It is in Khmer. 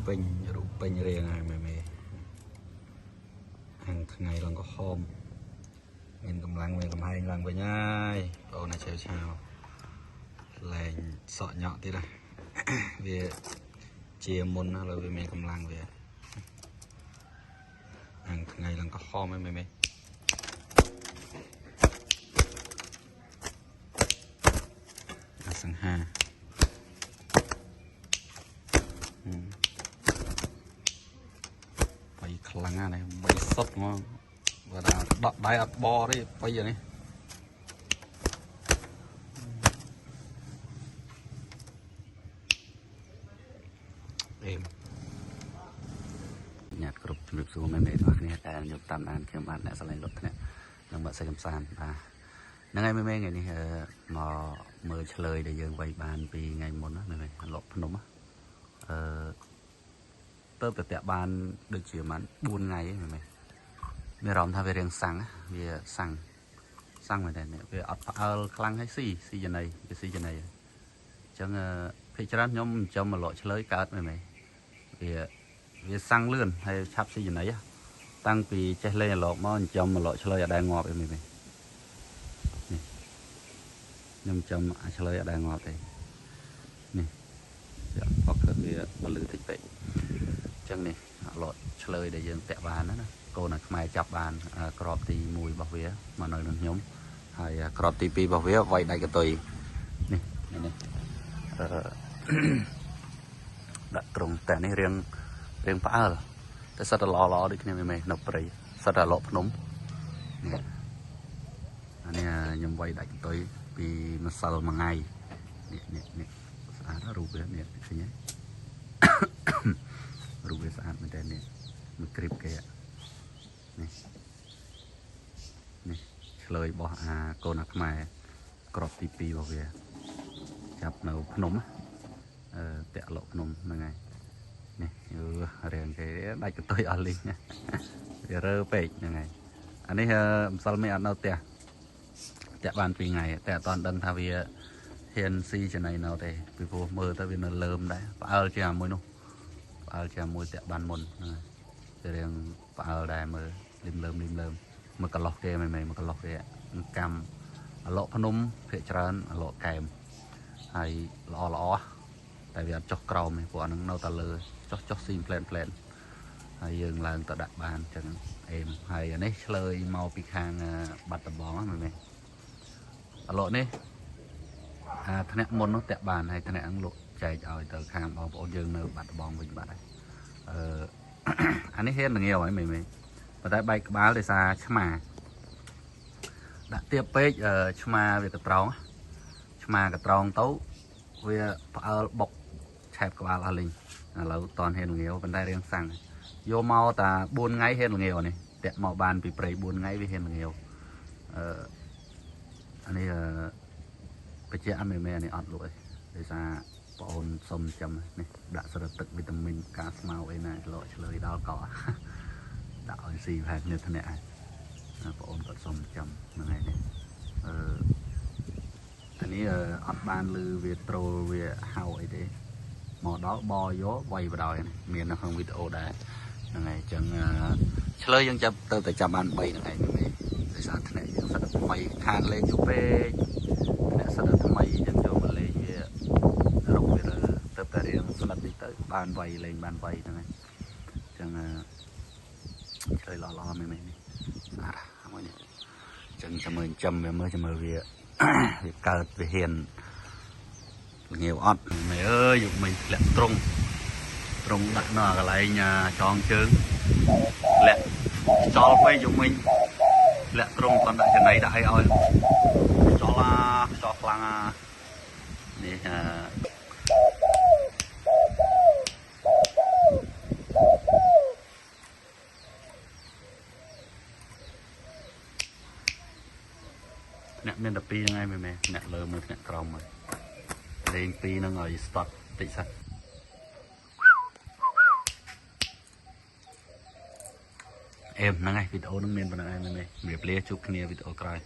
ពេញរៀងហើយមេហាងថ្ងៃឡើងក៏ហមមានកម្លាំងមានកំហែងឡើងវិញហើយបងណាឆាវលែងសក់ញក់ទៀតណាវាជាមុនណាលើវាមានកម្លាំងវាហាងថ្ងៃឡើងក៏ហមហើយមេសង្ហាไปខ្លាំងណាស់នេះបីសុតហ្មងបើដល់ដកដៃអត់បទេបីអានេះញាតគ្រប់ជំរាបសួរមេទាំងអស់គ្នាដែលខ្ញុំតាមដានខ្ញុំបានអ្នកស្រឡាញ់លុតនេះនឹងមកសេចកំសាន្តបាទហ្នឹងហើយមេថ្ងៃនេះមកមើលឆ្លើយដែលយើងវាយបានពីថ្ងៃមុនណាមេលក់ភ្នំទៅតាក់បានដូចជាបាន4ថ្ងៃហ្នឹងមេមានអារម្មណ៍ថាវារៀងសាំងវាសាំងមែនតើវាអត់ផ្អើលខ្លាំងហើយស៊ីចំណីវាស៊ីចំណីអញ្ចឹងភាគច្រើនខ្ញុំចំមកលក់ឆ្លើយកើតមែនវាសាំងលឿនហើយឆាប់ស៊ីចំណីតាំងពីចេះលេងអាឡកមកចំមកលក់ឆ្លើយអត់ដែលងាប់អីមែនខ្ញុំចំអាឆ្លើយអត់ដែលងាប់ទេនេះវាអត់គឺវាបលឺតិចពេកអញ្ចឹងនេះអាឡកឆ្លើយដែលយើងពាក់បានណាកូនខ្មែរចាប់បានក្របទី1របស់វាមកនៅនឹងខ្ញុំហើយក្របទី2របស់វាវាយដៃកតុយនេះដាក់ត្រង់តែនេះរៀងផ្អើលតែសិតតែល្អដូចគ្នាមែននៅព្រៃសិតតែលក់ភ្នំនេះអានេះខ្ញុំវាយដាច់កតុយពីម្សិលមួយថ្ងៃនេះស្អាតរូបវានេះឃើញទេរូបវាស្អាតមែនតើនេះមួយគ្រីបគេនេះឆ្លើយរបស់កូនខ្មែរក្របទី2របស់វាចាប់នៅភ្នំតាក់លក់ភ្នំហ្នឹងហើយនេះរៀងគេដាច់កតុយអស់លីងវារើពេកហ្នឹងហើយអានេះម្សិលមេអត់នៅផ្ទះតាក់បាន2ថ្ងៃតែអត់ដឹងថាវាហ៊ានស៊ីចំណៃនៅទេពីព្រោះមើលទៅវានៅលើមដែរផ្អើលជាមួយនោះផ្អើលជាមួយតាក់បានមុនហ្នឹងហើយវារៀងផ្អើលដែរមើលលឹមមើលកន្លោះគេមិនមើលកន្លោះគេកម្មអាឡកភ្នំភាគច្រើនអាឡកកែមហើយល្អតែវាអត់ចុះក្រោមទេព្រោះអានឹងនៅតែលើចុះស៊ីផ្លែនហើយយើងឡើងទៅដាក់បានអញ្ចឹងអេមហើយអានេះឆ្លើយមកពីខាងបាត់ដំបងហ្នឹងមែនអាឡកនេះថ្នាក់មុននោះតាក់បានហើយថ្នាក់ហ្នឹងលក់ចែកឲ្យទៅខាងបងប្អូនយើងនៅបាត់ដំបងវិញបាត់ហើយអានេះហ៊ានងាវហើយមែនប៉ុន្តែបែកក្បាលដោយសារឆ្មាដាក់ទៀបពេកឆ្មាវាកត្រងទៅវាផ្អើលបុកឆែបក្បាលអស់លីងឥឡូវតនហ៊ានងាវប៉ុន្តែរៀងសាំងយកមកតា4ថ្ងៃហ៊ានងាវនេះតាក់មកបានពីព្រៃ4ថ្ងៃវាហ៊ានងាវអានេះបច្ចេកអមេនេះអត់លក់ទេដោយសារបងអូនសុំចាំនេះដាក់ស្រិតទឹកវីតាមីនកាស្មៅអីណាលក់ឆ្លើយដល់កោដាក់ឲ្យស៊ីផែននេះថ្នាក់ហើយបងអូនគាត់សុំចាំហ្នឹងហើយនេះអានេះអត់បានលឺវាត្រូលវាហៅអីទេមកដល់បយកវាយបដ ாய் មាននៅក្នុងវីដេអូដែរហ្នឹងហើយអញ្ចឹងឆ្លើយយើងចាប់ទៅតែចាប់បាន3ហ្នឹងហើយដោយសារថ្នាក់យើងសិតតែថ្មីខានលេងយូរពេកថ្នាក់សិតតែថ្មីយើងចូលមកលេងវារកវាទៅតែរៀងស្និទ្ធតិចទៅបានវាយលេងបានវាយហ្នឹងហើយអញ្ចឹងឆ្លើយល្អមែននេះស្អាតហ្នឹងនេះអញ្ចឹងចាំមើលវាមើលវាកើតវាហ៊ានងាវអត់មែនអើយយកមិញធ្លាក់ត្រង់ដាក់នៅកន្លែងចងជើងធ្លាក់ចោលពេកយកមិញធ្លាក់ត្រង់គាត់ដាក់ចំណៃដាក់អីឲ្យចោលខ្លាំងនេះអ្នកមានតែ2ហ្នឹងឯងមែនអ្នកលើមើលអ្នកក្រោមហើយលេង2ហ្នឹងឲ្យស្ទាត់តិចសិនអេមហ្នឹងឯងវីដេអូហ្នឹងមានប៉ុណ្ណឹងឯងមែនជំរាបលាជួបគ្នាវីដេអូក្រោយ